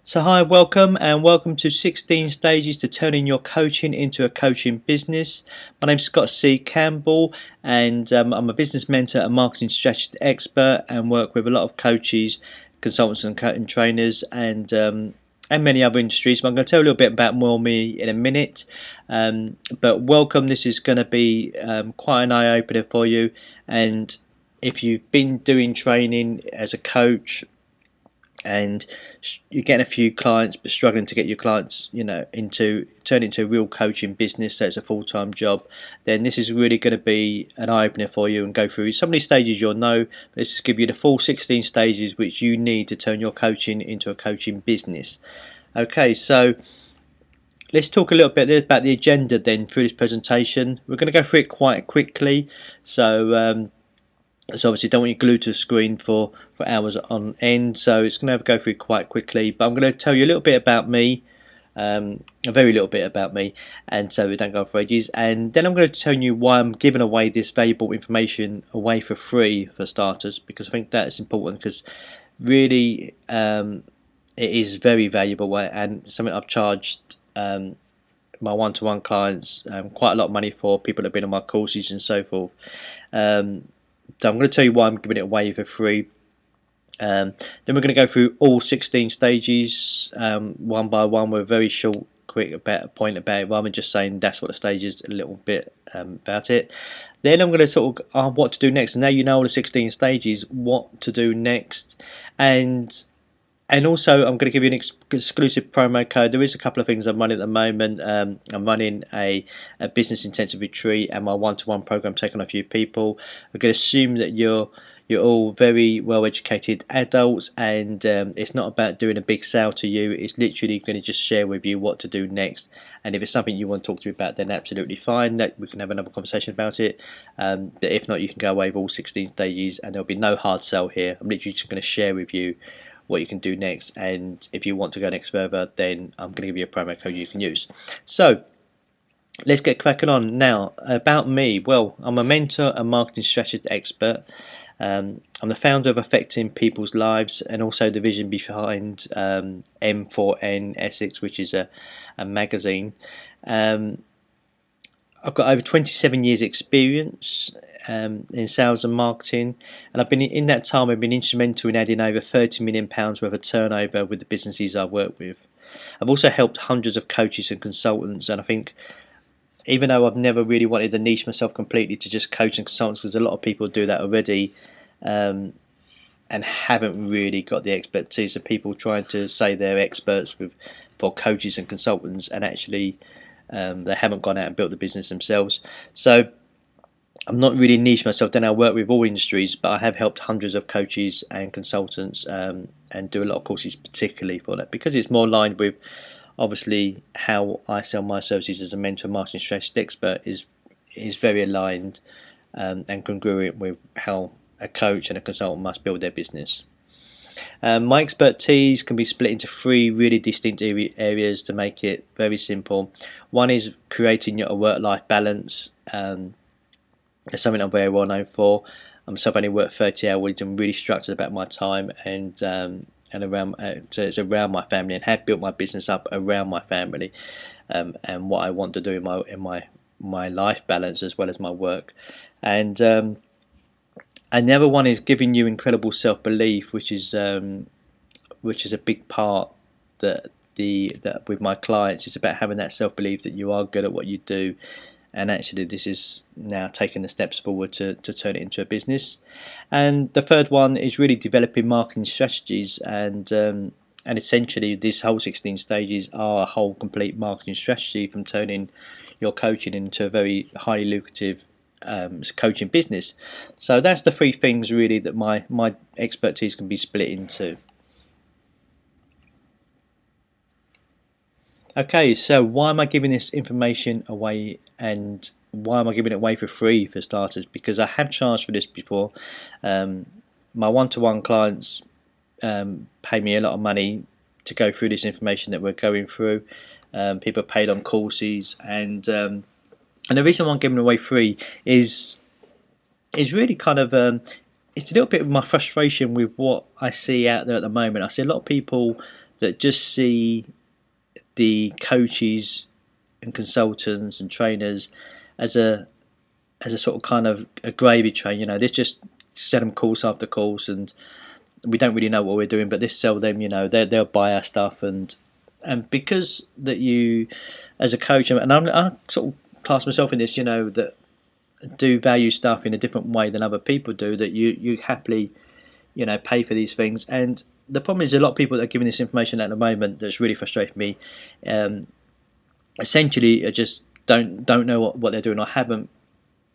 So hi, welcome to 16 Stages to Turning Your Coaching into a Coaching Business. My name's Scott C. Campbell, and I'm a business mentor and marketing strategist expert, and work with a lot of coaches, consultants, and coaching trainers, and many other industries. But I'm going to tell you a little bit about more me in a minute. But welcome. This is going to be quite an eye opener for you, and if you've been doing training as a coach and you're getting a few clients but struggling to get your clients into turn into a real coaching business, so it's a full-time job, then this is really going to be an eye-opener for you and go through some of these stages you'll know. This is give you the full 16 stages which you need to turn your coaching into a coaching business. Okay, so let's talk a little bit about the agenda then through this presentation. We're going to go through it quite quickly, so obviously don't want you glued to the screen for hours on end, so it's going to go through quite quickly, but I'm going to tell you a little bit about me, a very little bit about me, and so we don't go for ages, and then I'm going to tell you why I'm giving away this valuable information away for free for starters, because I think that's important, because really it is very valuable and something I've charged my one-to-one clients quite a lot of money for, people that have been on my courses and so forth. So I'm going to tell you why I'm giving it away for free. Then we're going to go through all 16 stages one by one with a very short, quick point about it, rather than just saying that's what the stage is, a little bit about it. Then I'm going to talk what to do next. And now you know all the 16 stages, what to do next. And also I'm going to give you an exclusive promo code. There is a couple of things I'm running at the moment. I'm running a business intensive retreat and my one-to-one program, taking on a few people. I'm going to assume that you're all very well educated adults, and it's not about doing a big sale to you. It's literally going to just share with you what to do next, and if it's something you want to talk to me about, then absolutely fine, that we can have another conversation about it. If not, you can go away with all 16 stages and there'll be no hard sell here. I'm literally just going to share with you what you can do next, and if you want to go next further, then I'm going to give you a promo code you can use. So let's get cracking on. Now, about me, well, I'm a mentor and marketing strategist expert. I'm the founder of Affecting People's Lives, and also the vision behind M4N Essex, which is a magazine. I've got over 27 years experience in sales and marketing, and I've been in that time I've been instrumental in adding over £30 million worth of turnover with the businesses I work with. I've also helped hundreds of coaches and consultants, and I think even though I've never really wanted to niche myself completely to just coach and consultants, because a lot of people do that already, and haven't really got the expertise of people trying to say they're experts for coaches and consultants, and actually they haven't gone out and built the business themselves. So I'm not really niche myself down. I work with all industries, but I have helped hundreds of coaches and consultants, and do a lot of courses particularly for that, because it's more aligned with obviously how I sell my services as a mentor marketing strategist expert is very aligned and congruent with how a coach and a consultant must build their business. My expertise can be split into three really distinct areas to make it very simple. One is creating your work-life balance. It's something I'm very well known for. So I've only worked 30-hour weeks. I'm really structured about my time, and around so it's around my family, and have built my business up around my family, and what I want to do in my life balance as well as my work. And the other one is giving you incredible self-belief, which is a big part that with my clients. It's about having that self-belief that you are good at what you do, and actually this is now taking the steps forward to turn it into a business. And the third one is really developing marketing strategies, and essentially these whole 16 stages are a whole complete marketing strategy from turning your coaching into a very highly lucrative coaching business. So that's the three things really that my expertise can be split into. Okay, so why am I giving this information away, and why am I giving it away for free for starters? Because I have charged for this before. My one-to-one clients pay me a lot of money to go through this information that we're going through. People paid on courses, and the reason why I'm giving it away free is really kind of it's a little bit of my frustration with what I see out there at the moment. I see a lot of people that just see the coaches and consultants and trainers as a sort of kind of a gravy train. They just sell them course after course, and we don't really know what we're doing, but this sell them. They'll buy our stuff, and because that you, as a coach, and I sort of class myself in this, that do value stuff in a different way than other people do, that you happily, pay for these things. And the problem is a lot of people that are giving this information at the moment that's really frustrating me. Essentially, just don't know what they're doing, or haven't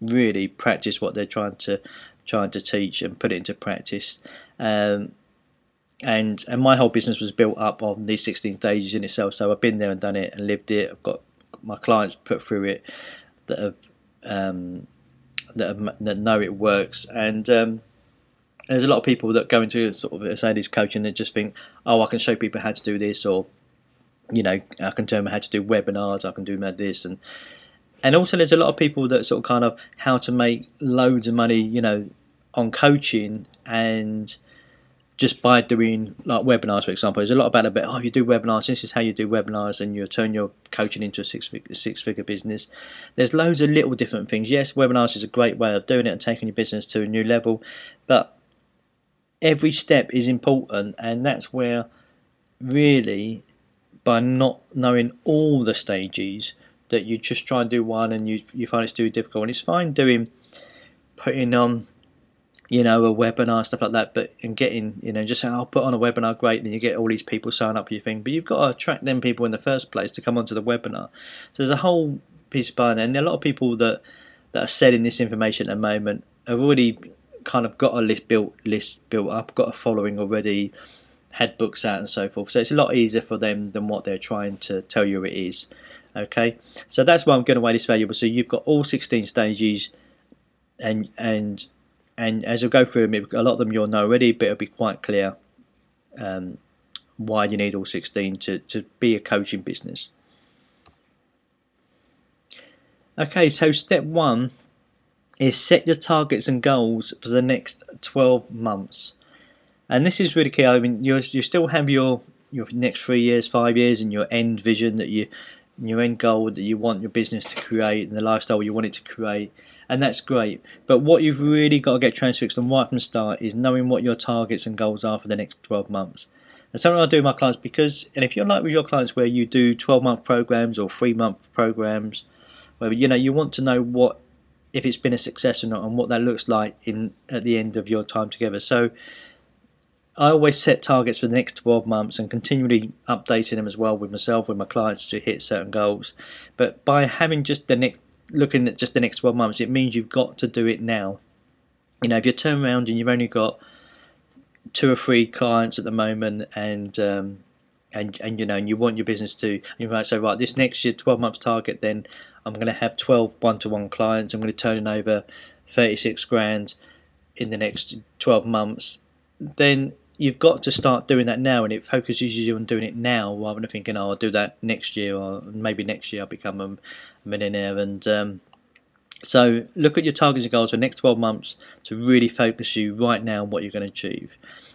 really practiced what they're trying to teach and put it into practice. And my whole business was built up on these 16 stages in itself. So I've been there and done it and lived it. I've got my clients put through it that know it works. And there's a lot of people that go into sort of say this coaching and just think, oh, I can show people how to do this, or I can tell them how to do webinars, I can do this, and also there's a lot of people that sort of kind of how to make loads of money, on coaching, and just by doing like webinars, for example. There's a lot about it. Oh, you do webinars, this is how you do webinars, and you turn your coaching into a six-figure business. There's loads of little different things. Yes, webinars is a great way of doing it and taking your business to a new level, but every step is important, and that's where really, by not knowing all the stages, that you just try and do one and you find it's too difficult. And it's fine putting on a webinar, stuff like that, but and getting just saying, I'll put on a webinar, great, and you get all these people sign up for your thing, but you've got to attract them people in the first place to come onto the webinar. So there's a whole piece behind it, and a lot of people that are selling this information at the moment have already kind of got a list built up, got a following already, had books out and so forth. So it's a lot easier for them than what they're trying to tell you it is. Okay, so that's why I'm going to weigh this valuable. So you've got all 16 stages, and as I go through them, a lot of them you'll know already, but it'll be quite clear why you need all 16 to be a coaching business. Okay, so step 1 is set your targets and goals for the next 12 months. And this is really key. I mean, you still have your next 3 years, 5 years, and your end vision, your end goal that you want your business to create, and the lifestyle you want it to create, and that's great. But what you've really got to get transfixed on right from the start is knowing what your targets and goals are for the next 12 months. And something I do with my clients, and if you're like with your clients where you do 12-month programs or 3-month programs, where you want to know if it's been a success or not, and what that looks like at the end of your time together. So I always set targets for the next 12 months and continually updating them as well with myself, with my clients, to hit certain goals. But by having looking at just the next 12 months, it means you've got to do it now. If you turn around and you've only got 2 or 3 clients at the moment, and you want your business to, you might say, right, this next year 12 months target, then I'm going to have 12 one-to-one clients. I'm going to turn over 36 grand in the next 12 months. Then you've got to start doing that now, and it focuses you on doing it now rather than thinking, oh, I'll do that next year, or maybe next year I'll become a millionaire. And so look at your targets and goals for the next 12 months to really focus you right now on what you're going to achieve.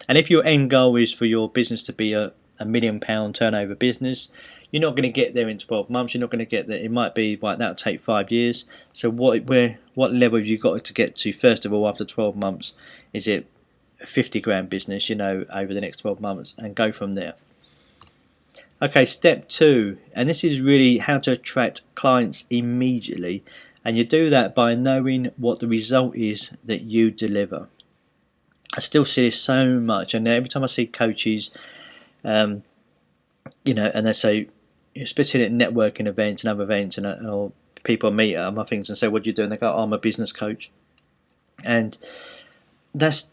And if your end goal is for your business to be a £1 million turnover business, you're not going to get there in 12 months. You're not going to get there. It might be, right, that'll take 5 years. So what level have you got to get to first of all after 12 months? Is it a 50 grand business, over the next 12 months, and go from there. Okay, step 2, and this is really how to attract clients immediately, and you do that by knowing what the result is that you deliver. I still see this so much, and every time I see coaches, and they say, especially at networking events and other events, or people meet at my things and say, what do you do? And they go, oh, I'm a business coach. And that's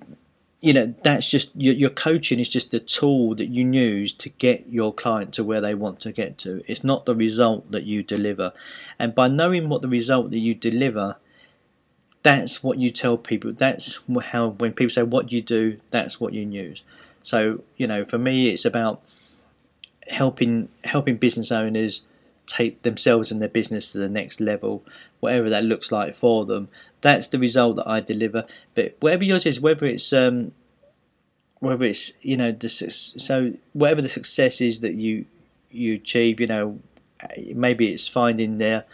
just your coaching is just a tool that you use to get your client to where they want to get to. It's not the result that you deliver. And by knowing what the result that you deliver, that's what you tell people. That's how, when people say, what do you do? That's what you use. So, for me, it's about helping business owners take themselves and their business to the next level, whatever that looks like for them. That's the result that I deliver. But whatever yours is, whether it's whether it's, so whatever the success is that you achieve, maybe it's finding their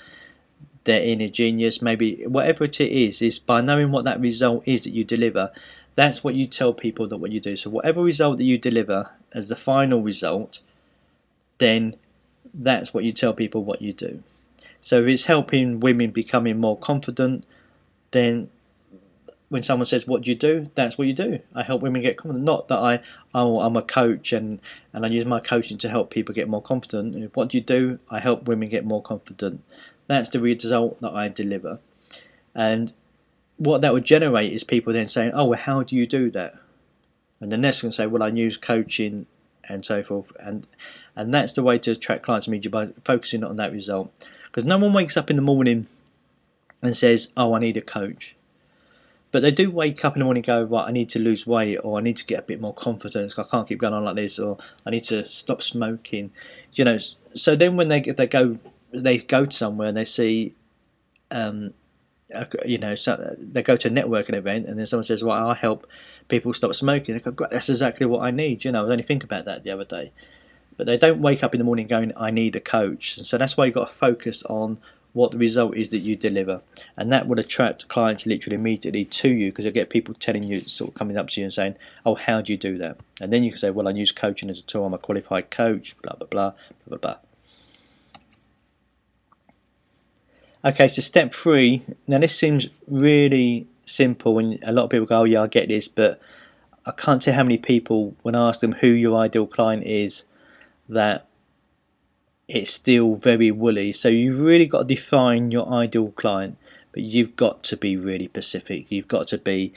inner genius, maybe whatever it is by knowing what that result is that you deliver. That's what you tell people that what you do. So whatever result that you deliver as the final result, then that's what you tell people what you do. So if it's helping women becoming more confident, then when someone says what do you do, that's what you do. I help women get confident. Not that I'm a coach and I use my coaching to help people get more confident. What do you do? I help women get more confident. That's the result that I deliver. And what that would generate is people then saying, oh, well, how do you do that? And the next one say, well, I use coaching and so forth. And that's the way to attract clients to meet you, by focusing on that result. Because no one wakes up in the morning and says, oh, I need a coach. But they do wake up in the morning and go, right, I need to lose weight, or I need to get a bit more confidence, I can't keep going on like this, or I need to stop smoking. So then when they go to somewhere and they see, so they go to a networking event and then someone says, well, I help people stop smoking. They go, great, that's exactly what I need. I was only thinking about that the other day. But they don't wake up in the morning going, I need a coach. And so that's why you've got to focus on what the result is that you deliver, and that will attract clients literally immediately to you, because you'll get people telling you, sort of coming up to you and saying, oh, how do you do that? And then you can say, well, I use coaching as a tool, I'm a qualified coach, blah blah blah blah blah. Okay, so step 3. Now this seems really simple, and a lot of people go, oh yeah, I get this, but I can't tell how many people, when I ask them who your ideal client is, that it's still very woolly. So you've really got to define your ideal client, but you've got to be really specific. You've got to be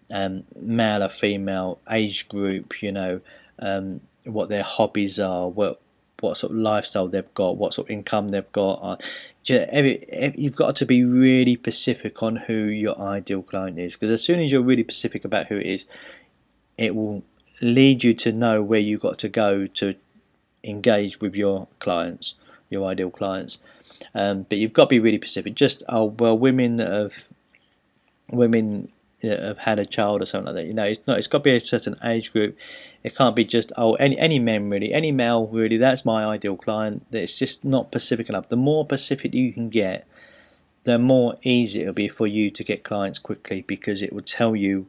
male or female, age group, what their hobbies are, what sort of lifestyle they've got, what sort of income they've got. You've got to be really specific on who your ideal client is, because as soon as you're really specific about who it is, it will lead you to know where you've got to go to engage with your clients, your ideal clients. But you've got to be really specific. Just women that have had a child or something like that. It's got to be a certain age group. It can't be just any men really, any male really. That's my ideal client. It's just not specific enough. The more specific you can get, the more easy it'll be for you to get clients quickly, because it will tell you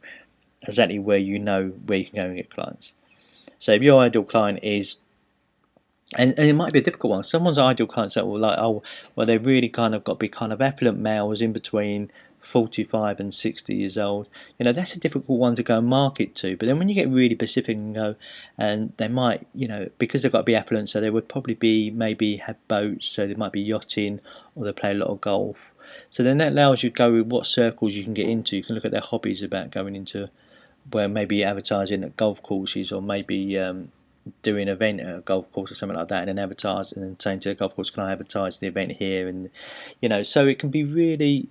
exactly where you can go and get clients. So if your ideal client is, and it might be a difficult one. Someone's ideal clients that will they've really kind of got to be kind of affluent males in between 45 and 60 years old. That's a difficult one to go and market to. But then when you get really specific and go, and they might, because they've got to be affluent, so they would probably maybe have boats, so they might be yachting, or they play a lot of golf. So then that allows you to go with what circles you can get into. You can look at their hobbies about going into, where maybe advertising at golf courses, or maybe doing an event at a golf course or something like that, and then advertise, and then saying to the golf course, can I advertise the event here? And so it can be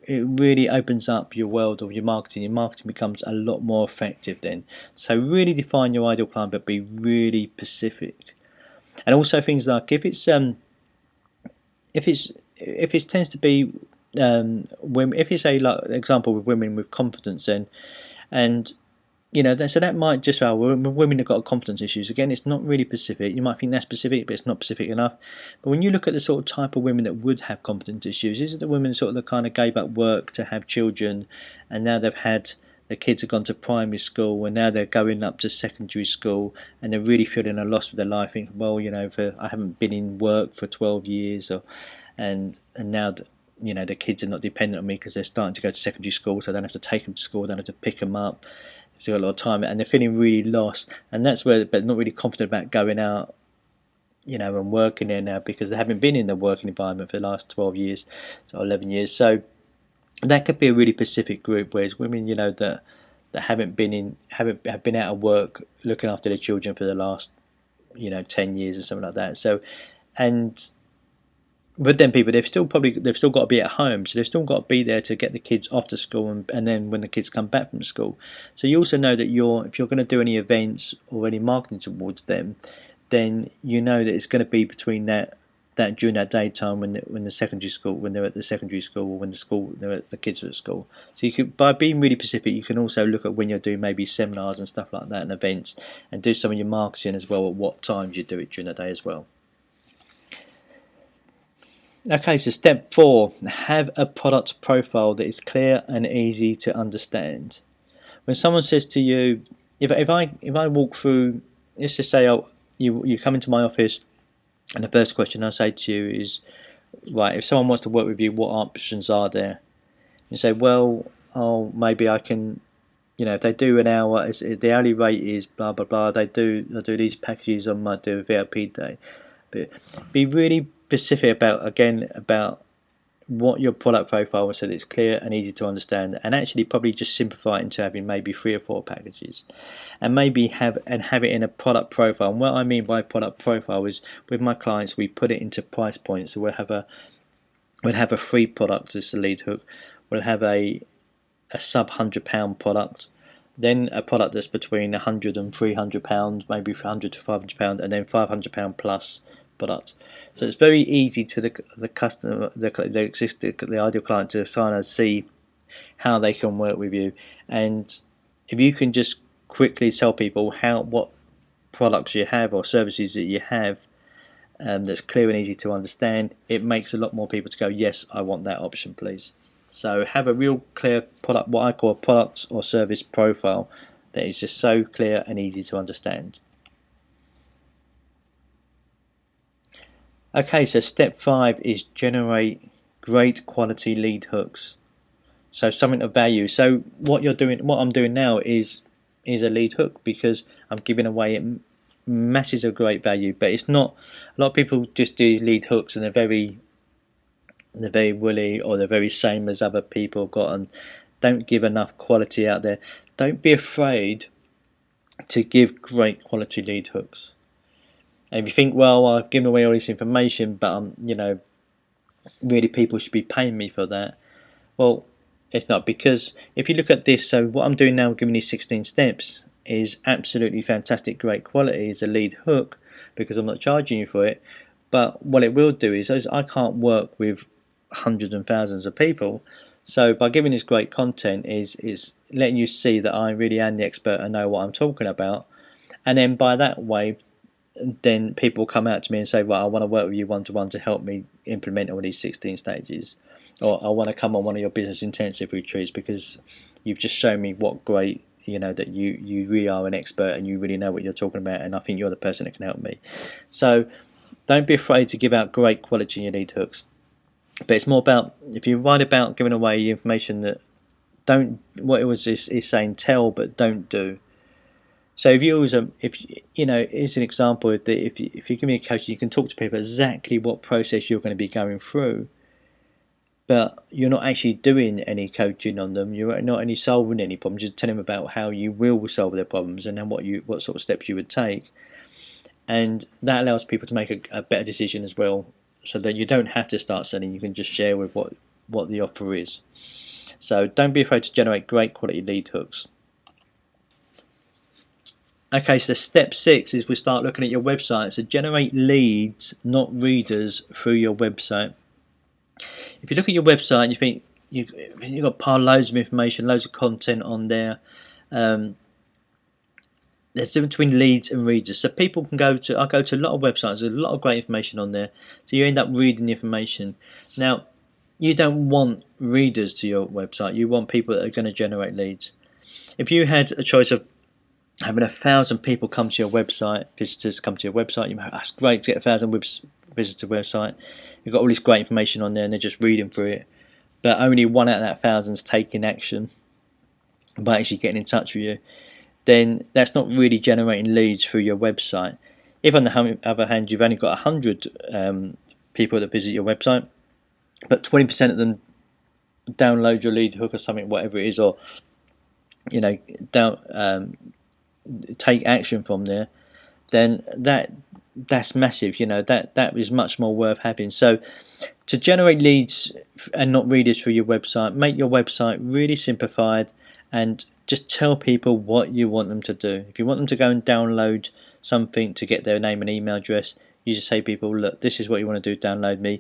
it really opens up your world of your marketing. Your marketing becomes a lot more effective then. So really define your ideal client, but be really specific. And also things like if it tends to be women, if you say, like example with women with confidence, and so that might just women have got confidence issues. Again, it's not really specific. You might think that's specific, but it's not specific enough. But when you look at the sort of type of women that would have confidence issues, is it the women sort of that kind of gave up work to have children, and now they've had, the kids have gone to primary school, and now they're going up to secondary school, and they're really feeling a loss with their life, thinking, well, I haven't been in work for 12 years, and now the kids are not dependent on me because they're starting to go to secondary school, so I don't have to take them to school, I don't have to pick them up. So got a lot of time, and they're feeling really lost, and that's where, but not really confident about going out, and working there now, because they haven't been in the working environment for the last 12 years, or 11 years. So that could be a really specific group, whereas women, that have been out of work looking after their children for the last, 10 years or something like that. So, but then people, they've still got to be at home, so they've still got to be there to get the kids off to school, and then when the kids come back from school. So you also know that if you're going to do any events or any marketing towards them, then you know that it's going to be between that that during that daytime when the secondary school, when they're at the secondary school, or when the kids are at school. So you could, by being really specific, you can also look at when you're doing maybe seminars and stuff like that and events, and do some of your marketing as well at what times you do it during the day as well. Okay, so step 4, have a product profile that is clear and easy to understand. When someone says to you, if I walk through, let's just say you come into my office, and the first question I say to you is, right, if someone wants to work with you, what options are there? You say, well, maybe I can, if they do an hour, the hourly rate is blah blah blah. I do these packages on my do a VIP day. But be really specific about what your product profile is, so that it's clear and easy to understand, and actually probably just simplify it into having maybe 3 or 4 packages, and maybe have it in a product profile. And what I mean by product profile is, with my clients, we put it into price points. So we'll have a free product as the lead hook, we'll have a sub £100 product, then a product that's between £100 and £300, maybe £100 to £500, and then £500 plus product. So it's very easy to the customer, the ideal client, to sign and see how they can work with you. And if you can just quickly tell people what products you have or services that you have, that's clear and easy to understand, it makes a lot more people to go, yes, I want that option, please. So have a real clear product, what I call a product or service profile, that is just so clear and easy to understand. Okay, so step 5 is generate great quality lead hooks. So something of value. So what I'm doing now is a lead hook, because I'm giving away masses of great value. But it's not, a lot of people just do lead hooks and they're very woolly, or they're very same as other people have got, and don't give enough quality out there. Don't be afraid to give great quality lead hooks. And if you think, well, I've given away all this information, but really people should be paying me for that. Well, it's not, because if you look at this, so what I'm doing now, giving these 16 steps, is absolutely fantastic, great quality as a lead hook, because I'm not charging you for it. But what it will do is I can't work with hundreds and thousands of people. So by giving this great content is letting you see that I really am the expert and know what I'm talking about. And then by that way, then people come out to me and say, well, I want to work with you one-to-one to help me implement all these 16 stages, or I want to come on one of your business intensive retreats because you've just shown me what great, that you really are an expert and you really know what you're talking about, and I think you're the person that can help me. So don't be afraid to give out great quality lead hooks. But it's more about, if you write about giving away information that is saying tell but don't do. So if here's an example, if you give me a coaching, you can talk to people exactly what process you're going to be going through, but you're not actually doing any coaching on them. You're not only solving any problems, just telling them about how you will solve their problems and then what sort of steps you would take, and that allows people to make a better decision as well, so that you don't have to start selling. You can just share with what the offer is. So don't be afraid to generate great quality lead hooks. Okay, so step 6 is we start looking at your website. So generate leads, not readers, through your website. If you look at your website and you think you've got loads of information, loads of content on there, there's a difference between leads and readers. So people can I go to a lot of websites, there's a lot of great information on there, so you end up reading the information. Now, you don't want readers to your website, you want people that are going to generate leads. If you had a choice of having 1,000 people come to your website, visitors come to your website, that's great to get 1,000 visitors to your website. You've got all this great information on there and they're just reading through it, but only 1 out of that 1,000 is taking action by actually getting in touch with you, then that's not really generating leads through your website. If on the other hand you've only got 100 people that visit your website, but 20% of them download your lead hook or something, whatever it is, or take action from there, then that's massive. That is much more worth having. So to generate leads and not readers through your website, make your website really simplified and just tell people what you want them to do. If you want them to go and download something to get their name and email address, You just say to people, look, this is what you want to do, download me.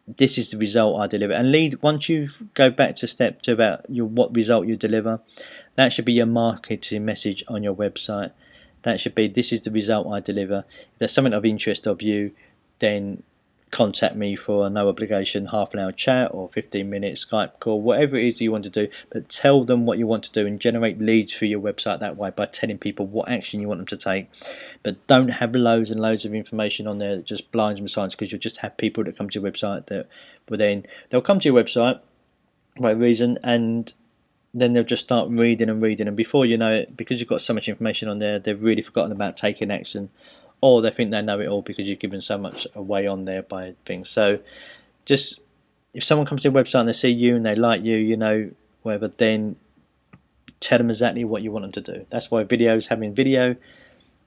This is the result I deliver. And lead, once you go back to step 2 about what result you deliver, that should be your marketing message on your website. That should be, this is the result I deliver. If there's something of interest of you, then contact me for a no obligation half-an-hour chat or 15-minute Skype call, whatever it is you want to do. But tell them what you want to do and generate leads for your website that way by telling people what action you want them to take. But don't have loads and loads of information on there that just blinds them silence, because you'll just have people that come to your website that will then, they'll come to your website by reason, and then they'll just start reading and reading, and before you know it, because you've got so much information on there, they've really forgotten about taking action, or they think they know it all because you've given so much away on there by things. So just, if someone comes to your website and they see you and they like you, you know, whatever, then tell them exactly what you want them to do. That's why videos, having video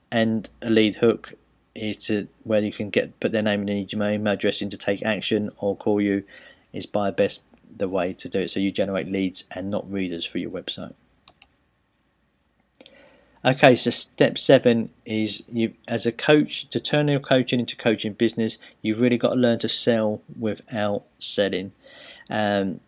and a lead hook is to where you can put their name and email address in to take action or call you, is by the way to do it, so you generate leads and not readers for your website. Okay, so step 7 is, you as a coach, to turn your coaching into coaching business, you've really got to learn to sell without selling. And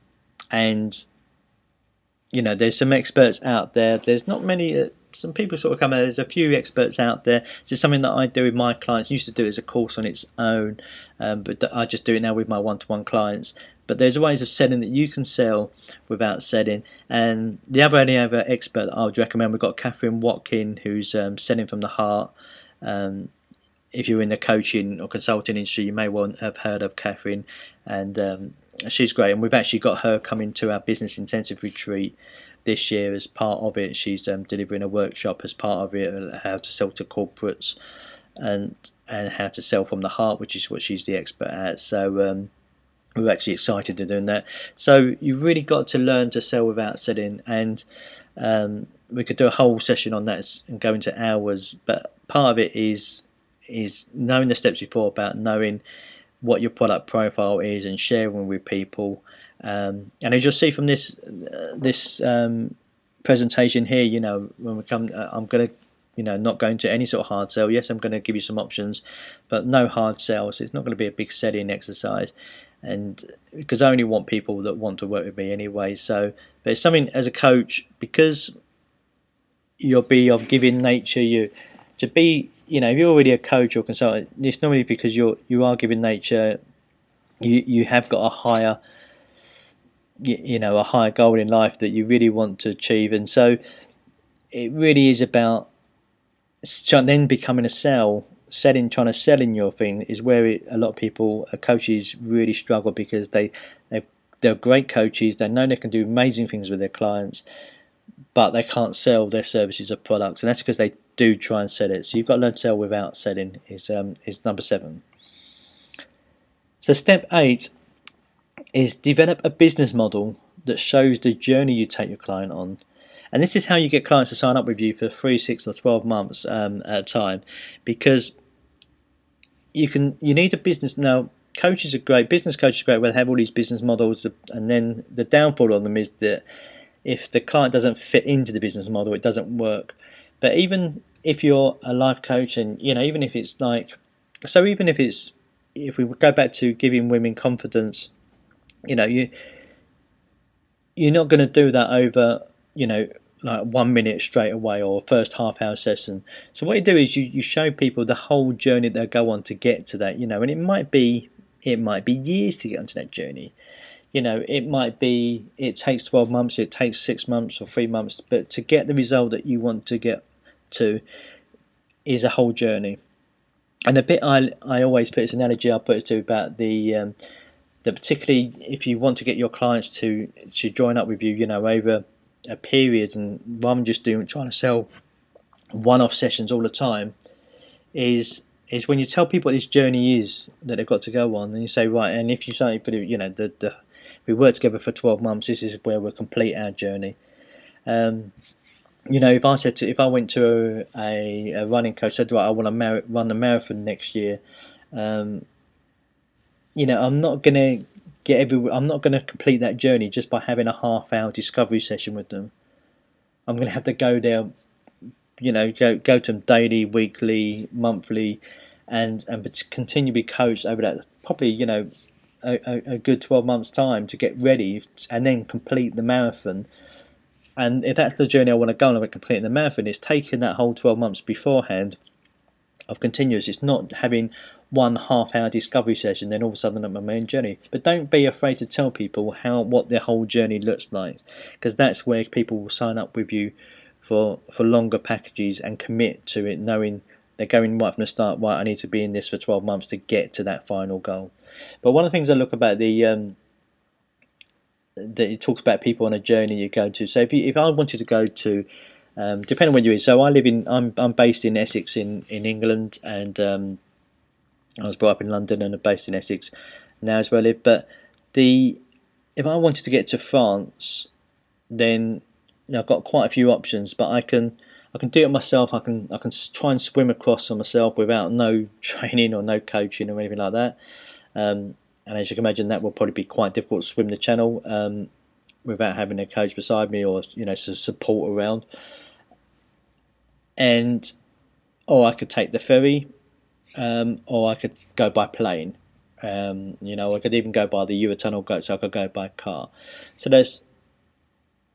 you know, there's some experts out there. There's not many. Some people sort of come out. There's a few experts out there. This is something that I do with my clients. I used to do it as a course on its own, but I just do it now with my one-to-one clients. But there's ways of selling that you can sell without selling. And the only other expert that I would recommend, we've got Catherine Watkin, who's selling from the heart. If you're in the coaching or consulting industry, you may well have heard of Catherine, and she's great. And we've actually got her coming to our business intensive retreat this year as part of it. She's delivering a workshop as part of it, how to sell to corporates and how to sell from the heart, which is what she's the expert at. So we're actually excited to doing that. So you've really got to learn to sell without selling, and we could do a whole session on that and go into hours. But part of it is knowing the steps before, about knowing what your product profile is and sharing with people. And as you'll see from this presentation here, you know, when we come, I'm going to, you know, not going to any sort of hard sell. Yes, I'm going to give you some options, but no hard sales. It's not going to be a big selling exercise, and because I only want people that want to work with me anyway. So, but it's something as a coach, because you'll be of giving nature. You know, if you're already a coach or consultant, it's normally because you are giving nature. You have got a higher, you know, a higher goal in life that you really want to achieve, and so it really is about then becoming trying to sell in your thing is where a lot of people, coaches, really struggle, because they're great coaches. They know they can do amazing things with their clients, but they can't sell their services or products, and that's because they do try and sell it. So you've got to learn to sell without selling is number 7. So step 8 is develop a business model that shows the journey you take your client on. And this is how you get clients to sign up with you for 3, 6 or 12 months at a time, because you need a business. Now, coaches are great, business coaches are great, where they have all these business models, and then the downfall on them is that if the client doesn't fit into the business model, it doesn't work. But even if you're a life coach, and you know, even if it's like, so even if we go back to giving women confidence, you know, you're not going to do that over, you know, like 1 minute straight away or first half-hour session. So what you do is you show people the whole journey they'll go on to get to that, you know, and it might be years to get onto that journey. You know, it might be it takes 12 months, it takes 6 months or 3 months, but to get the result that you want to get to is a whole journey. And the bit I always put this analogy I put it to about the particularly if you want to get your clients to join up with you, you know, over a period, and rather than just trying to sell one-off sessions all the time, is when you tell people what this journey is that they've got to go on, and you say, right, and if you say, you know, we work together for 12 months, this is where we'll complete our journey. You know, if I went to a running coach, said, right, I want to run the marathon next year, you know, I'm not going to complete that journey just by having a half-hour discovery session with them. I'm going to have to go there, you know, go to them daily, weekly, monthly, but to continue to be coached over that probably a good 12 months time to get ready and then complete the marathon. And if that's the journey I want to go on, of completing the marathon, it's taking that whole 12 months beforehand of continuous. It's not having one half-hour discovery session, then all of a sudden I'm on my own journey. But don't be afraid to tell people what their whole journey looks like, because that's where people will sign up with you for longer packages and commit to it, knowing they're going right from the start. Right, I need to be in this for 12 months to get to that final goal. But one of the things I look about that it talks about people on a journey you go to. So if I wanted to go to, depending on where you're in. So I'm based in Essex in England, and I was brought up in London and I'm based in Essex now as well. But if I wanted to get to France, then I've got quite a few options. But I can do it myself. I can try and swim across on myself without no training or no coaching or anything like that. And as you can imagine, that will probably be quite difficult to swim the channel without having a coach beside me or some support around. Or I could take the ferry, or I could go by plane. I could even go by the Eurotunnel, so I could go by car. So there's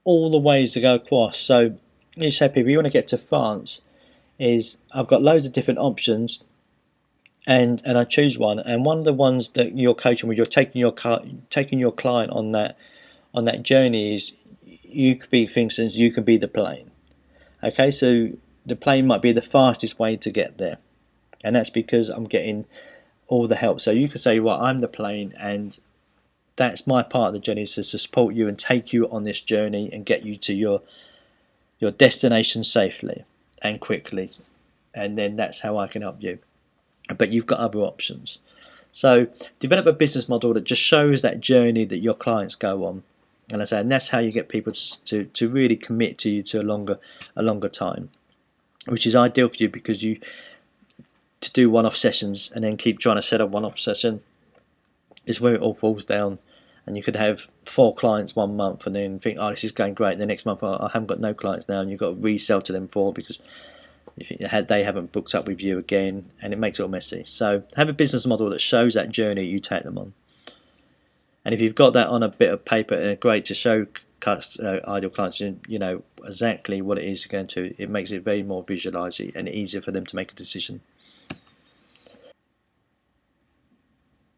all the ways to go across. So you say, people, you want to get to France, I've got loads of different options. And I choose one, and one of the ones that you're coaching with, you're taking your client on that journey is, you could be, for instance, you can be the plane. Okay, so the plane might be the fastest way to get there, and that's because I'm getting all the help. So you could say, well, I'm the plane, and that's my part of the journey, is to support you and take you on this journey and get you to your destination safely and quickly, and then that's how I can help you. But you've got other options. So develop a business model that just shows that journey that your clients go on, and that's how you get people to really commit to you to a longer time, which is ideal for you, because to do one-off sessions and then keep trying to set up one-off session is where it all falls down. And you could have 4 clients one month and then think, oh, this is going great, and the next month, oh, I haven't got no clients now, and you've got to resell to them 4 because they haven't booked up with you again, and it makes it all messy. So have a business model that shows that journey you take them on. And if you've got that on a bit of paper, great, to show ideal clients exactly what it is going to, it makes it very more visualising and easier for them to make a decision.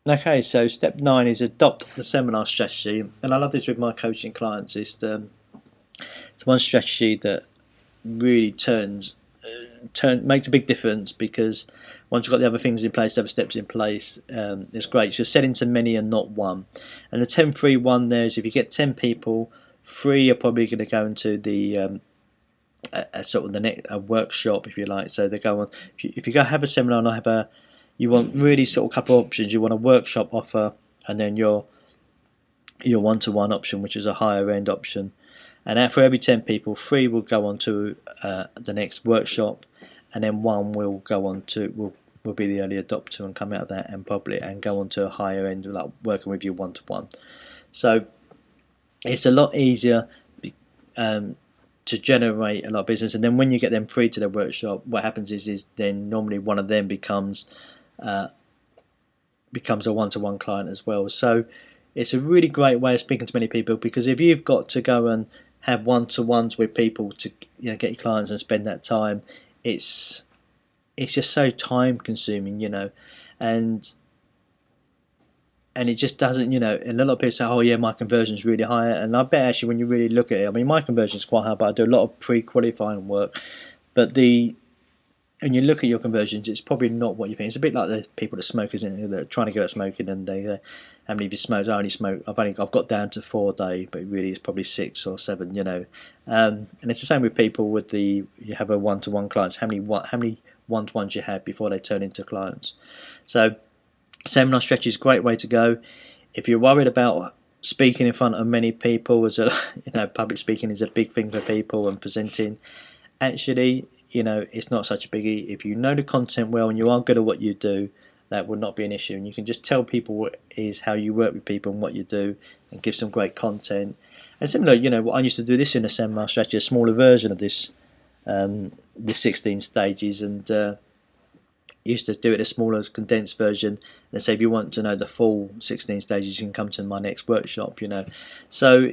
Okay, so step 9 is adopt the seminar strategy, and I love this with my coaching clients. It's one strategy that really makes a big difference, because once you've got the other things in place, the other steps in place, it's great. So you're setting to many and not one. And the 10-3-1 there is, if you get 10 people, 3 are probably going to go into the sort of the next workshop, if you like. So they go on. If you go have a seminar and you want really sort of a couple of options. You want a workshop offer, and then your one-to-one option, which is a higher end option. And for every 10 people, 3 will go on to the next workshop, and then 1 will go on to will be the early adopter and come out of that and go on to a higher end, like working with you one-to-one. So it's a lot easier to generate a lot of business. And then when you get them free to the workshop, what happens is then normally one of them becomes a one-to-one client as well. So it's a really great way of speaking to many people, because if you've got to go and have one-to-ones with people to get your clients and spend that time, it's just so time consuming, and it just doesn't, and a lot of people say, oh yeah, my conversion's really high, and I bet actually when you really look at it, I mean, my conversion's quite high, but I do a lot of pre-qualifying work, but when you look at your conversions, it's probably not what you think. It's a bit like the people that smoke, isn't it? That are trying to get at smoking, and they how many of you smoked? I've got down to 4 a day, but really it's probably 6 or 7, and it's the same with people you have a one-to-one clients. How many one-to-ones you have before they turn into clients? So seminar strategy is a great way to go. If you're worried about speaking in front of many people, public speaking is a big thing for people, and presenting, actually, it's not such a biggie. If you know the content well and you are good at what you do, that will not be an issue. And you can just tell people how you work with people and what you do, and give some great content. And similar, what I used to do this in a seminar strategy, a smaller version of this, the 16 stages, and used to do it as small as condensed version, and say if you want to know the full 16 stages, you can come to my next workshop. So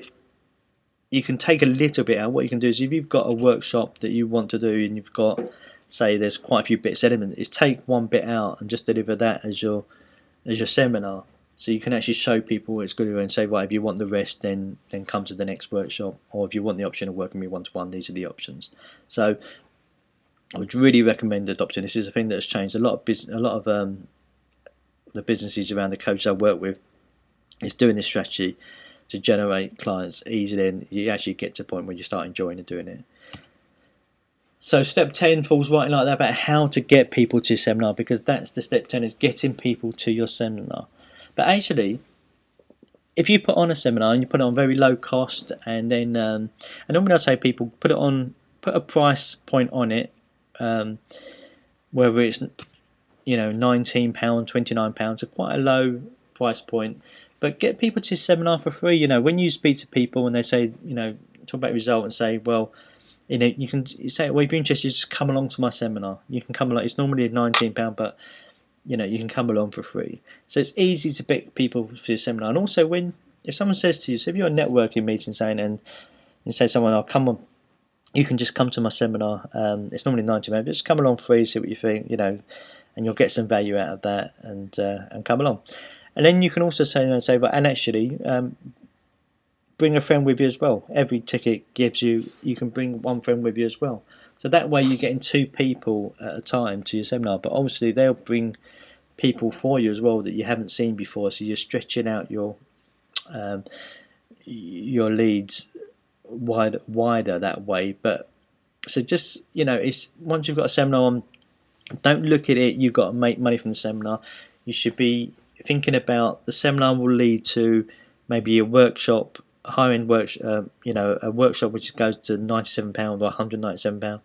you can take a little bit out. What you can do is, if you've got a workshop that you want to do and you've got, say, there's quite a few bits element, is take one bit out and just deliver that as your seminar. So you can actually show people what it's good to, and say, right, if you want the rest, then come to the next workshop, or if you want the option of working with one-to-one, these are the options. So I would really recommend adopting this. Is a thing that has changed a lot of the businesses around the coaches I work with is doing this strategy to generate clients easily, and you actually get to a point where you start enjoying doing it. So step 10 falls right in like that, about how to get people to your seminar, because that's the step 10, is getting people to your seminar. But actually, if you put on a seminar and you put it on very low cost, and then and normally I say people put a price point on it, whether it's £19, £29, so quite a low price point, but get people to seminar for free. When you speak to people and they say, talk about result and say, well, you can say, well, if you're interested, just come along to my seminar. You can come along. It's normally £19, but you can come along for free. So it's easy to pick people for your seminar. And also, if someone says to you, so if you're a networking meeting, saying, and you say someone, "I'll come on, you can just come to my seminar. It's normally £19, just come along free, see what you think, and you'll get some value out of that, and come along." And then you can also say, and actually, bring a friend with you as well. Every ticket gives you can bring one friend with you as well. So that way you're getting 2 people at a time to your seminar. But obviously they'll bring people for you as well that you haven't seen before. So you're stretching out your leads wider that way. But so just it's once you've got a seminar on, don't look at it, you've got to make money from the seminar. You should be thinking about the seminar will lead to maybe a workshop, high-end workshop, a workshop which goes to £97 or £197,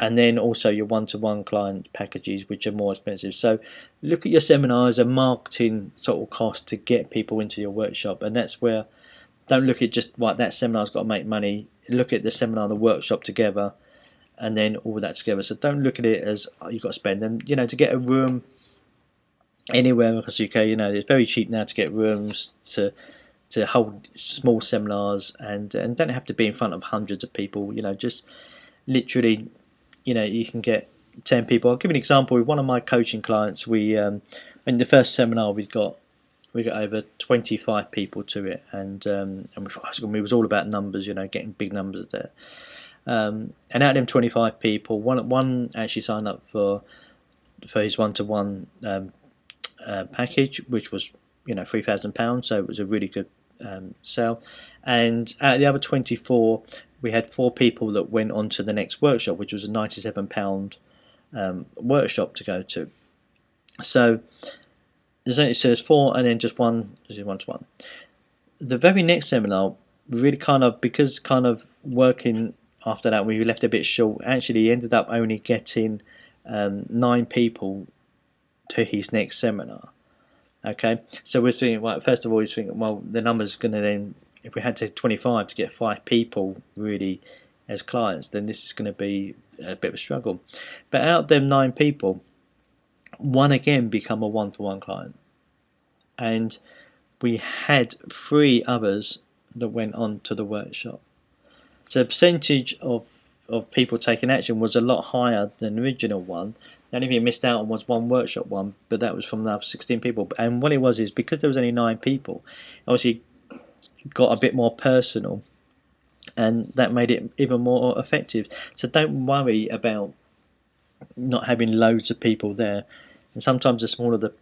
and then also your one-to-one client packages, which are more expensive. So look at your seminar as a marketing sort of cost to get people into your workshop, and that's where, don't look at just, right, that seminar's got to make money. Look at the seminar and the workshop together, and then all that together. So don't look at it as, you've got to spend. And to get a room anywhere across the UK, it's very cheap now to get rooms to hold small seminars, and don't have to be in front of hundreds of people. Just literally, you can get 10 people. I'll give you an example. With one of my coaching clients, we in the first seminar we got over 25 people to it, and it was all about numbers, getting big numbers there. And out of them 25 people, one actually signed up for his one-to-one package, which was £3,000, so it was a really good sale. And out of the other 24, we had 4 people that went on to the next workshop, which was a £97 workshop to go to. So there's 4, and then just one is one-to-one. The very next seminar, we really because working after that, we left a bit short. Actually, ended up only getting 9 people to his next seminar. Okay, so we're thinking, well, first of all, he's thinking, well, the number's going to then, if we had to 25 to get 5 people really as clients, then this is going to be a bit of a struggle. But out of them 9 people, one again become a one-to-one client, and we had 3 others that went on to the workshop. So the percentage of people taking action was a lot higher than the original one. The only thing you missed out on was one workshop one, but that was from the other 16 people. And what it was is, because there was only 9 people, obviously got a bit more personal, and that made it even more effective. So don't worry about not having loads of people there, and sometimes the smaller the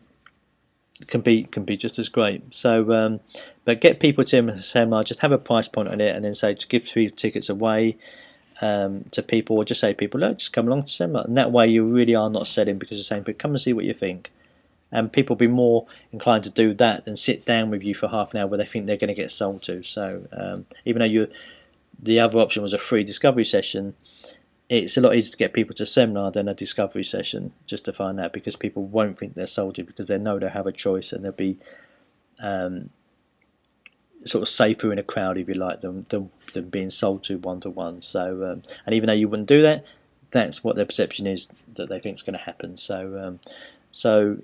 can be just as great. So but get people to the seminar, just have a price point on it, and then say to give 3 tickets away to people, or just say to people, look, just come along to the seminar. And that way you really are not selling, because you're saying, but come and see what you think. And people will be more inclined to do that than sit down with you for half an hour where they think they're going to get sold to. So even though the other option was a free discovery session, it's a lot easier to get people to a seminar than a discovery session, just to find out, because people won't think they're sold to, because they know they have a choice, and they'll be sort of safer in a crowd, if you like, than being sold to one-to-one. So and even though you wouldn't do that, that's what their perception is that they think is going to happen. So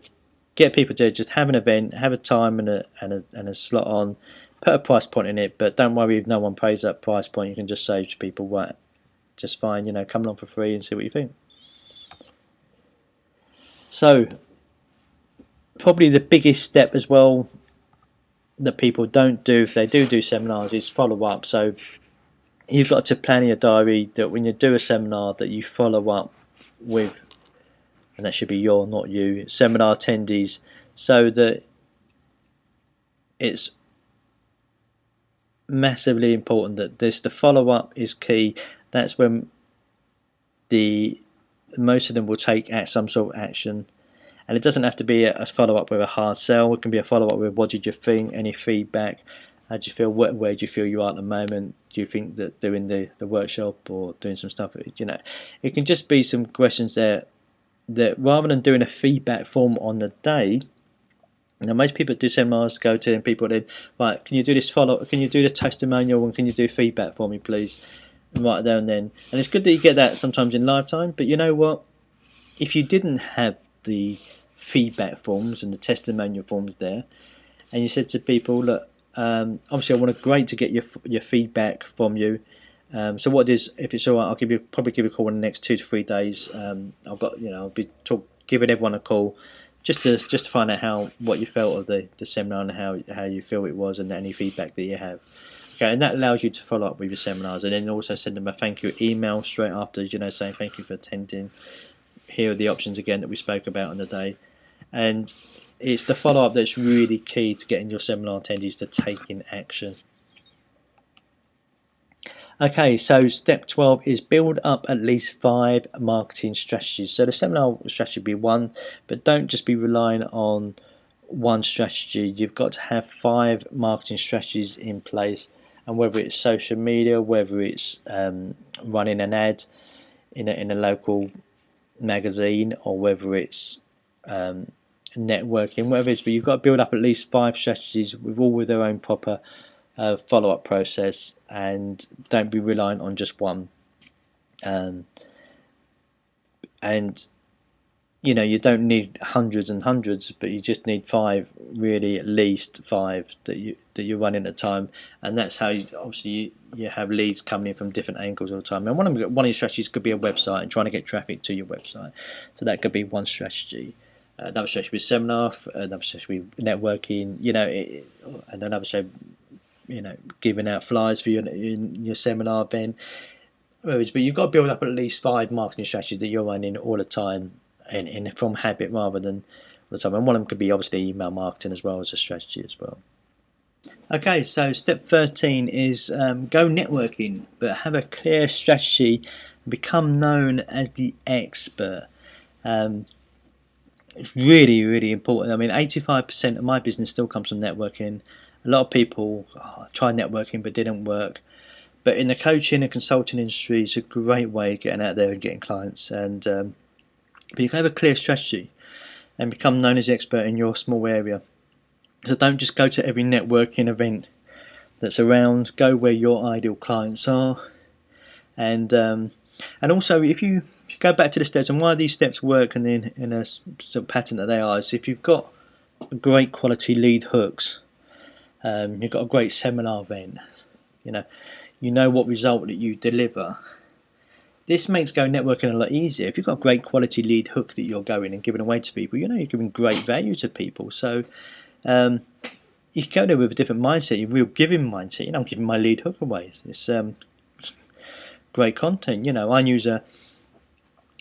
get people to just have an event, have a time and a slot on, put a price point in it, but don't worry if no one pays that price point. You can just say to people, right, just fine, come along for free and see what you think. So probably the biggest step as well that people don't do if they do seminars is follow up. So you've got to plan in your diary that when you do a seminar that you follow up with, and that should be your, not you, seminar attendees, so that it's massively important that the follow up is key. That's when most of them will take some sort of action. And it doesn't have to be a follow-up with a hard sell. It can be a follow-up with what did you think, any feedback, how do you feel, where do you feel you are at the moment, do you think that doing the workshop or doing some stuff, it can just be some questions there that rather than doing a feedback form on the day. Most people that do seminars go to people then, right, can you do the testimonial and can you do feedback for me please, and right there and then. And it's good that you get that sometimes in lifetime, but you know what, if you didn't have the feedback forms and the testimonial forms there, and you said to people, look, obviously I want to get your feedback from you. So what it is, if it's all right, I'll probably give you a call in the next 2 to 3 days. I'll be giving everyone a call just to find out what you felt of the seminar and how you feel it was and any feedback that you have. Okay, and that allows you to follow up with your seminars, and then also send them a thank you email straight after, saying thank you for attending. Here are the options again that we spoke about on the day. And it's the follow-up that's really key to getting your seminar attendees to take in action. Okay, so step 12 is build up at least 5 marketing strategies. So the seminar strategy would be one, but don't just be relying on one strategy. You've got to have 5 marketing strategies in place, and whether it's social media, whether it's running an ad in a local magazine, or whether it's networking, whatever it is, but you've got to build up at least 5 strategies with their own proper follow-up process, and don't be reliant on just one. And you don't need hundreds and hundreds, but you just need 5, really, at least 5 that you're running at a time, and that's how you have leads coming in from different angles all the time. And one of your strategies could be a website and trying to get traffic to your website, so that could be one strategy. Another strategy would be seminar, another strategy would be networking, and another strategy, giving out flyers for your seminar event. But you've got to build up at least 5 marketing strategies that you're running all the time, and from habit rather than all the time. And one of them could be obviously email marketing as well as a strategy as well. Okay, so step 13 is go networking, but have a clear strategy and become known as the expert. It's really, really important. I mean, 85% of my business still comes from networking. A lot of people try networking but didn't work. But in the coaching and consulting industry, it's a great way of getting out there and getting clients. And but you can have a clear strategy and become known as the expert in your small area. So don't just go to every networking event that's around. Go where your ideal clients are. And also, if you go back to the steps, and why these steps work, and then in a sort of pattern that they are, is if you've got great quality lead hooks, you've got a great seminar event, you know what result that you deliver. This makes going networking a lot easier. If you've got a great quality lead hook that you're going and giving away to people, you're giving great value to people. So you can go there with a different mindset, a real giving mindset. I'm giving my lead hook away. It's great content. I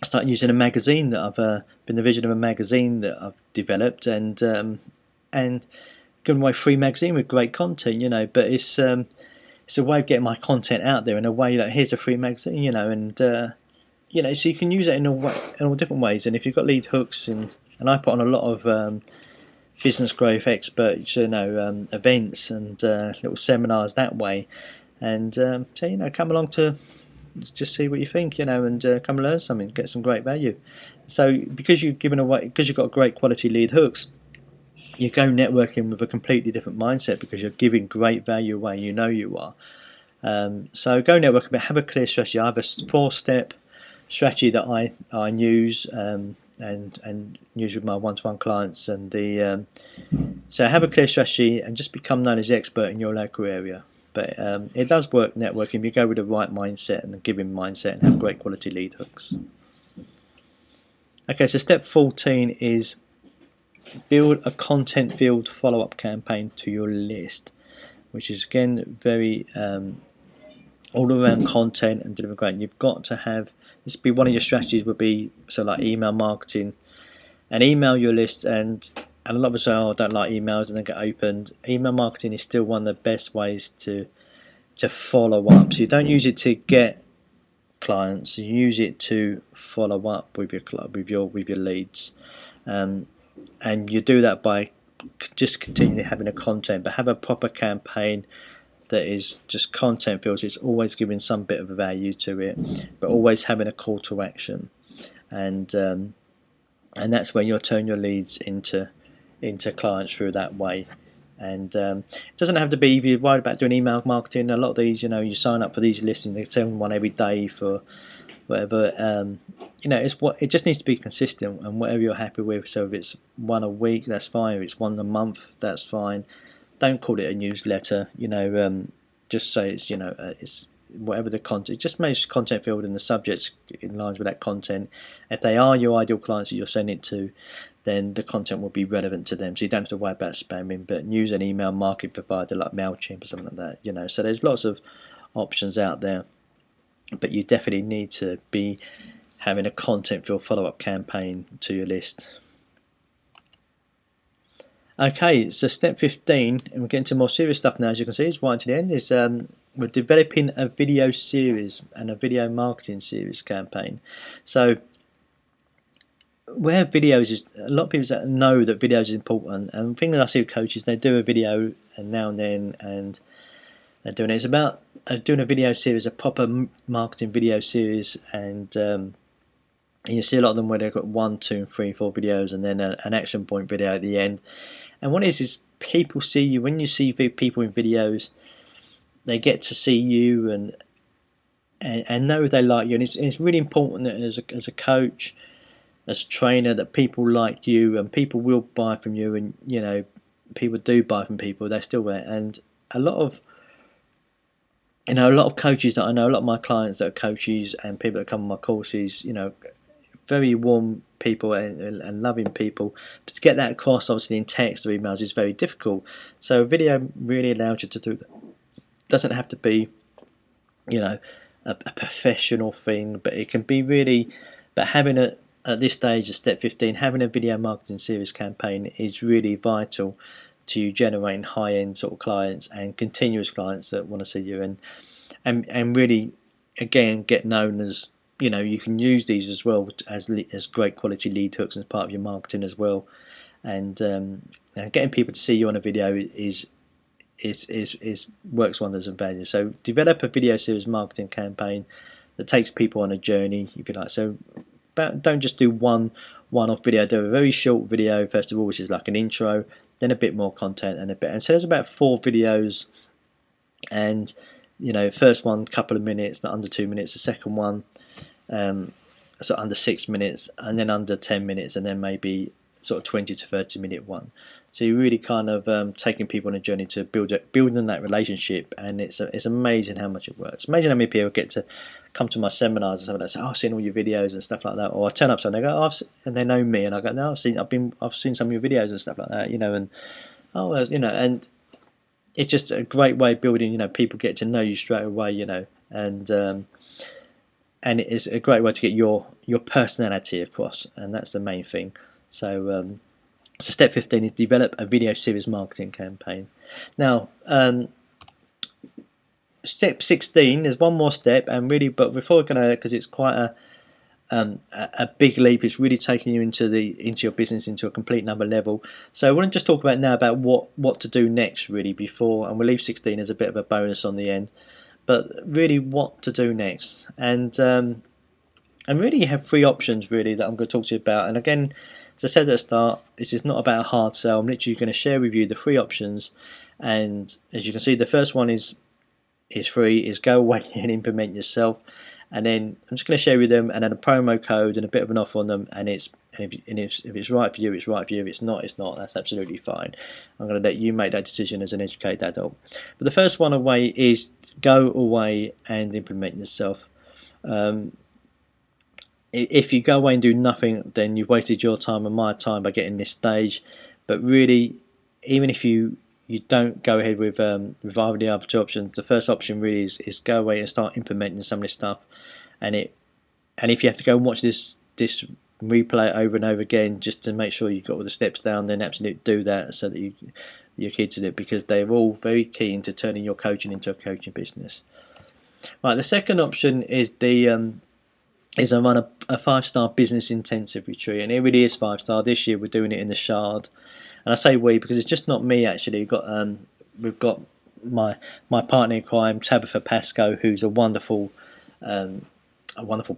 started using a magazine that I've been the vision of a magazine that I've developed, and giving away free magazine with great content. But it's a way of getting my content out there in a way that here's a free magazine, and so you can use it in all different ways. And if you've got lead hooks, and I put on a lot of business growth experts, events and little seminars that way, and so come along to just see what you think, and come and learn something, get some great value. So because you've got great quality lead hooks, you go networking with a completely different mindset because you're giving great value away. You are. So go networking, but have a clear strategy. I have a 4-step strategy that I use and use with my one-to-one clients. And so have a clear strategy and just become known as the expert in your local area. But it does work networking if you go with the right mindset and the giving mindset and have great quality lead hooks. Okay, so step 14 is build a content-filled follow-up campaign to your list, which is again very all around content and deliver great. And you've got to have this be one of your strategies would be so like email marketing and email your list. And a lot of us say, oh, I don't like emails, and they get opened. Email marketing is still one of the best ways to follow up. So you don't use it to get clients, you use it to follow up with your leads, and you do that by just continually having a content, but have a proper campaign that is just content filled. It's always giving some bit of a value to it, but always having a call to action, and that's when you'll turn your leads into clients through that way. And it doesn't have to be, if you're worried about doing email marketing, a lot of these, you sign up for these listings, they send one every day for whatever, it just needs to be consistent and whatever you're happy with. So if it's one a week, that's fine. If it's one a month, that's fine. Don't call it a newsletter, just say it's, it's whatever the content, just make content filled and the subjects in line with that content. If they are your ideal clients that you're sending it to, then the content will be relevant to them, so you don't have to worry about spamming, but use an email marketing provider like MailChimp or something like that, so there's lots of options out there, but you definitely need to be having a content filled follow-up campaign to your list. Okay, so step 15, and we're getting to more serious stuff now, as you can see, it's right to the end, is we're developing a video series and a video marketing series campaign. So where videos is, a lot of people know that videos is important, and the thing that I see with coaches, they do a video and now and then, and they're doing it. It's about doing a video series, a proper marketing video series, and you see a lot of them where they've got 1, 2, 3, 4 videos, and then an action point video at the end. And what it is people see you. When you see people in videos, they get to see you and know they like you, and it's really important that as a coach, as a trainer, that people like you, and people will buy from you, and people do buy from people, they're still there. And a lot of coaches that I know, a lot of my clients that are coaches and people that come on my courses, very warm people and loving people, but to get that across obviously in text or emails is very difficult. So video really allows you to do that. Doesn't have to be a professional thing, but it can be really, but having at this stage of step 15, having a video marketing series campaign is really vital to generating high-end sort of clients and continuous clients that want to see you, and really again get known as, you can use these as well as great quality lead hooks as part of your marketing as well, and getting people to see you on a video is works wonders and value. So develop a video series marketing campaign that takes people on a journey, if you like. So don't just do one-off video. Do a very short video first of all, which is like an intro, then a bit more content, and so there's about 4 videos, and first one couple of minutes, not under 2 minutes, the second one so under 6 minutes, and then under 10 minutes, and then maybe sort of 20 to 30 minute one. So you're really kind of taking people on a journey to building that relationship, and it's amazing how much it works. Amazing how many people get to come to my seminars and stuff like that. Say, I've seen all your videos and stuff like that, or I turn up and they go, and they know me, and I go, no, I've seen some of your videos and stuff like that, and and it's just a great way of building. People get to know you straight away, and it is a great way to get your personality across, and that's the main thing. So step 15 is develop a video series marketing campaign. Now step 16, there's one more step, and really, but before we're gonna, because it's quite a big leap, it's really taking you into your business into a complete another level. So I want to just talk about now about what to do next, really, before, and we'll leave 16 as a bit of a bonus on the end, but really what to do next. And really you have 3 options really that I'm going to talk to you about. And again, as I said at the start, this is not about a hard sell. I'm literally going to share with you the 3 options, and as you can see, the first one is free, is go away and implement yourself. and then I'm just going to share with them, and then a promo code and a bit of an offer on them, and if it's right for you, it's right for you. If it's not, it's not. That's absolutely fine. I'm going to let you make that decision as an educated adult. But the first one away is go away and implement yourself. If you go away and do nothing, then you've wasted your time and my time by getting this stage. But really, even if you don't go ahead with either of the other two options, the first option really is go away and start implementing some of this stuff. And if you have to go and watch this replay over and over again just to make sure you've got all the steps down, then absolutely do that, so that your kids do it, because they're all very keen to turning your coaching into a coaching business. Right, the second option is I run a 5-star business intensive retreat, and it really is 5-star. This year we're doing it in the Shard, and I say we because it's just not me actually. We've got my partner in crime, Tabitha Pascoe, who's a wonderful person, a wonderful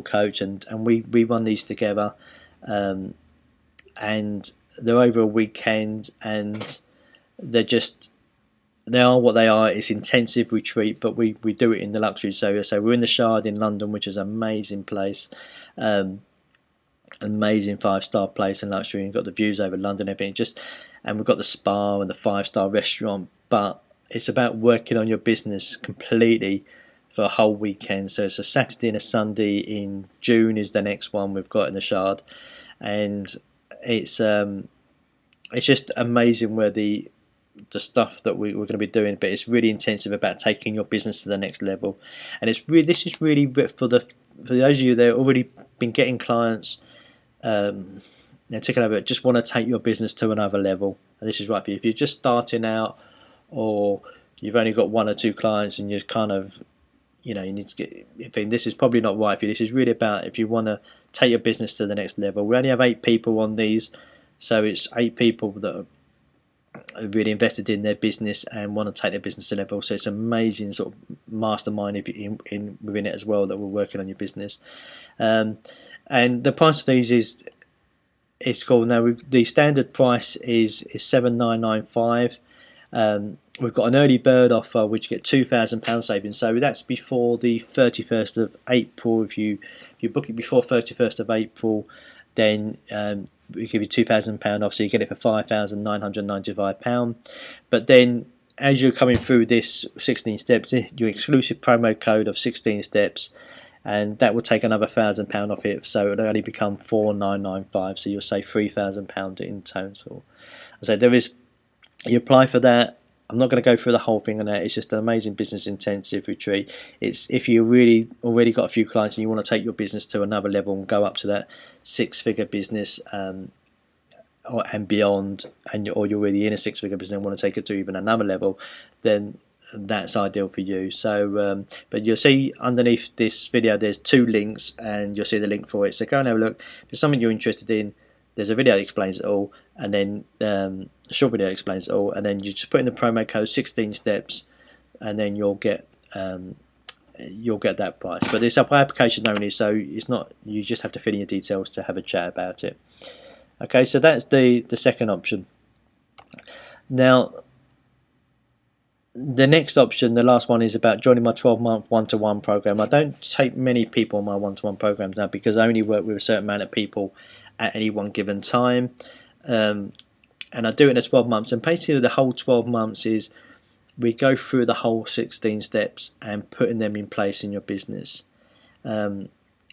coach, and we run these together, and they're over a weekend, and they are what they are. It's intensive retreat, but we do it in the luxury area. So we're in the Shard in London, which is an amazing place, amazing 5-star place in luxury, and got the views over London, everything. And we've got the spa and the 5-star restaurant. But it's about working on your business completely for a whole weekend. So it's a Saturday and a Sunday in June is the next one we've got in the Shard, and it's just amazing where the stuff that we're going to be doing, but it's really intensive about taking your business to the next level. And this is really for those of you that have already been getting clients, taking over, just want to take your business to another level, and this is right for you. If you're just starting out, or you've only got 1 or 2 clients and you're kind of, you need to get, this is probably not right for you. This is really about if you want to take your business to the next level. We only have 8 people on these, so it's 8 people that are really invested in their business and want to take their business to level. So it's amazing sort of mastermind within it as well, that we're working on your business. And the price of these it's called now. The standard price is $7,995. We've got an early bird offer which you get £2,000 savings. So that's before the 31st of April. If you book it before 31st of April, then we give you £2,000 off, so you get it for £5,995. But then, as you're coming through this 16 steps, your exclusive promo code of 16 steps, and that will take another £1,000 off it, so it'll only become £4,995. So you'll save £3,000 in total. So you apply for that. I'm not going to go through the whole thing on that. It's just an amazing business intensive retreat. It's if you really already got a few clients and you want to take your business to another level and go up to that 6-figure business and beyond, or you're already in a 6-figure business and want to take it to even another level, then that's ideal for you. So, but you'll see underneath this video there's 2 links, and you'll see the link for it. So go and have a look. If it's something you're interested in, there's a video that explains it all, and then a short video that explains it all, and then you just put in the promo code 16 steps, and then you'll get that price. But it's by application only, so it's not, you just have to fill in your details to have a chat about it. Okay, so that's the second option. Now the next option, the last one, is about joining my 12-month one-to-one program. I don't take many people on my one-to-one programs now, because I only work with a certain amount of people at any one given time, and I do it in the 12 months. And basically the whole 12 months is we go through the whole 16 steps and putting them in place in your business. And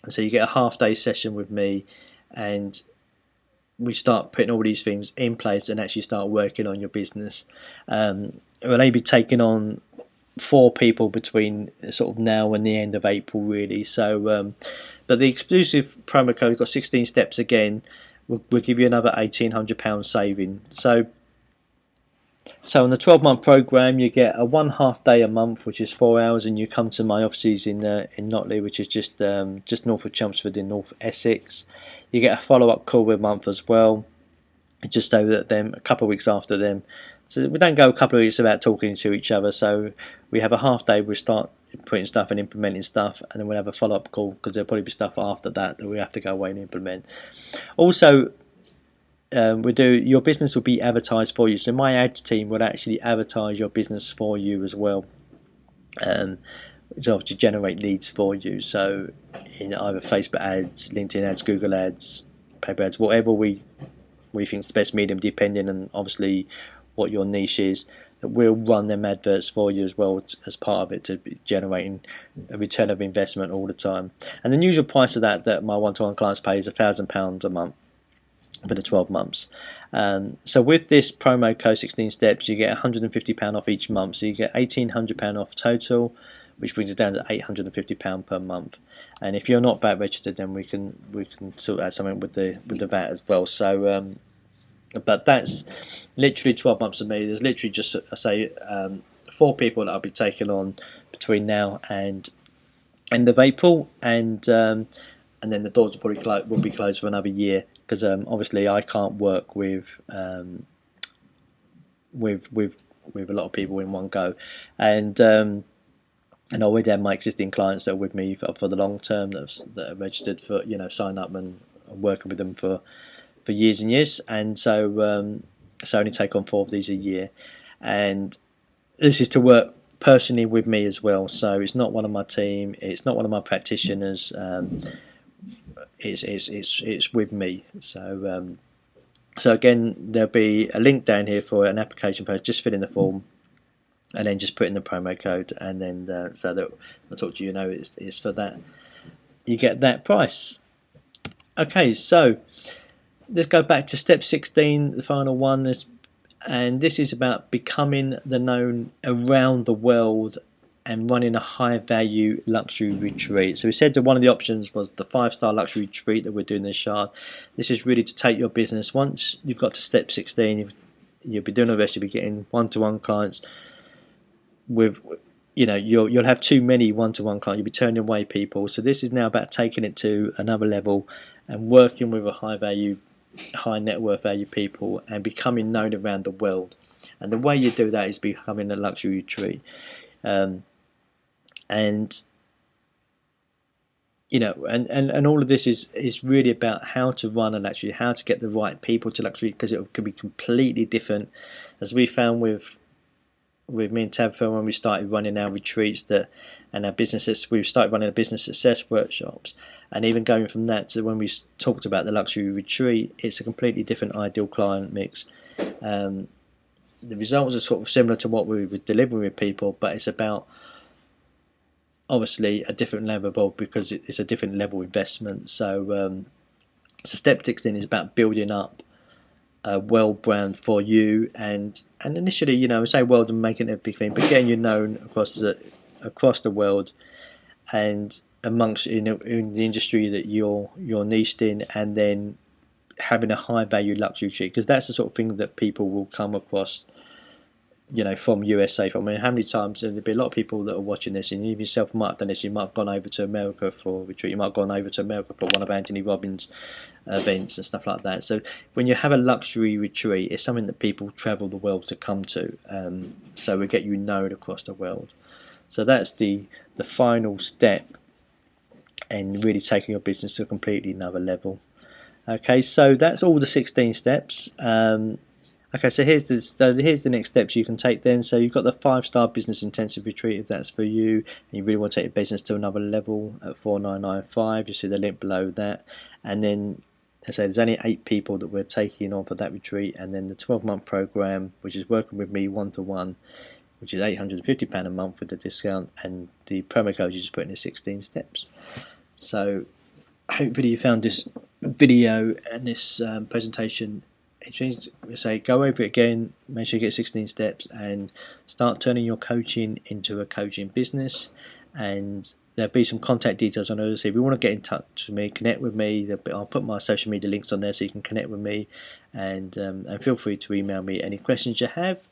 so you get a half-day session with me, and we start putting all these things in place and actually start working on your business. We'll only be taking on 4 people between sort of now and the end of April, really. So but the exclusive promo code, we've got 16 steps again, we'll give you another £1,800 saving. So on the 12-month program, you get a 1/2 day a month, which is 4 hours, and you come to my offices in Notley, which is just north of Chelmsford in North Essex. You get a follow-up call a month as well, just over them a couple of weeks after them. So we don't go a couple of weeks without talking to each other. So we have a half day, we start putting stuff and implementing stuff, and then we'll have a follow-up call, because there'll probably be stuff after that we have to go away and implement. Also, your business will be advertised for you. So my ads team will actually advertise your business for you as well. which obviously generate leads for you. So in either Facebook ads, LinkedIn ads, Google ads, paper ads, whatever we think is the best medium, depending on obviously what your niche is, that we'll run them adverts for you as well as part of it, to be generating a return of investment all the time. And the usual price of that my one-to-one clients pay is £1,000 a month for the 12 months. So with this promo code 16 steps, you get £150 off each month, so you get £1,800 off total, which brings it down to £850 per month. And if you're not VAT registered, then we can sort out something with the VAT as well. So but that's literally 12 months of me. There's literally just, I say, 4 people that I'll be taking on between now and end of April, and then the doors will probably will be closed for another year, because obviously I can't work with a lot of people in one go, and I already have my existing clients that are with me for the long term, that are registered for, sign up and working with them for years and years, and so I only take on 4 of these a year, and this is to work personally with me as well. So it's not one of my team, it's not one of my practitioners. It's with me. So again, there'll be a link down here for an application process. Just fill in the form, and then just put in the promo code, and then so that I'll talk to you. It's for that. You get that price. Okay, so let's go back to step 16, the final one, and this is about becoming the known around the world and running a high value luxury retreat. So we said that one of the options was the 5-star luxury retreat that we're doing this Shard. This is really to take your business, once you've got to step 16, you'll be doing the rest, you'll be getting one-to-one clients with, you'll have too many one-to-one clients, you'll be turning away people. So this is now about taking it to another level and working with a high net worth value people and becoming known around the world. And the way you do that is becoming a luxury retreat. And all of this is really about how to run a luxury, how to get the right people to luxury, because it can be completely different, as we found with me and Tabitha when we started running our retreats and our businesses. We started running a business success workshops, and even going from that to when we talked about the luxury retreat, it's a completely different ideal client mix. The results are sort of similar to what we were delivering with people, but it's about obviously a different level, because it's a different level investment. So step 16 is about building up a world brand for you, and initially, I say world and making it a big thing, but getting you known across the world and amongst in the industry that you're niched in, and then having a high value luxury treat, because that's the sort of thing that people will come across, from USA. I mean, how many times, and there'll be a lot of people that are watching this, and you yourself might have done this. You might have gone over to America for a retreat. You might have gone over to America for one of Anthony Robbins' events and stuff like that. So when you have a luxury retreat, it's something that people travel the world to come to. So we get you known across the world. So that's the final step, and really taking your business to a completely another level. Okay, so that's all the 16 steps. Okay, so here's the next steps you can take then. So you've got the 5-star business intensive retreat, if that's for you, and you really want to take your business to another level, at 4995. You see the link below that. And then, as I say, there's only 8 people that we're taking on for that retreat. And then the 12-month program, which is working with me one-to-one, which is £850 a month with the discount, and the promo code you just put in is 16 steps. So hopefully you found this video and this presentation interesting. Say, go over it again, make sure you get 16 steps, and start turning your coaching into a coaching business. And there'll be some contact details on those. If you want to get in touch with me, connect with me. I'll put my social media links on there so you can connect with me, and feel free to email me any questions you have.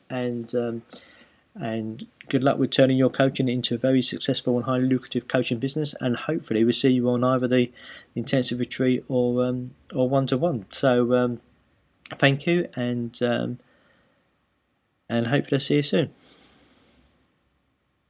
And good luck with turning your coaching into a very successful and highly lucrative coaching business. And hopefully we'll see you on either the intensive retreat or one-to-one. So thank you, and hopefully I'll see you soon.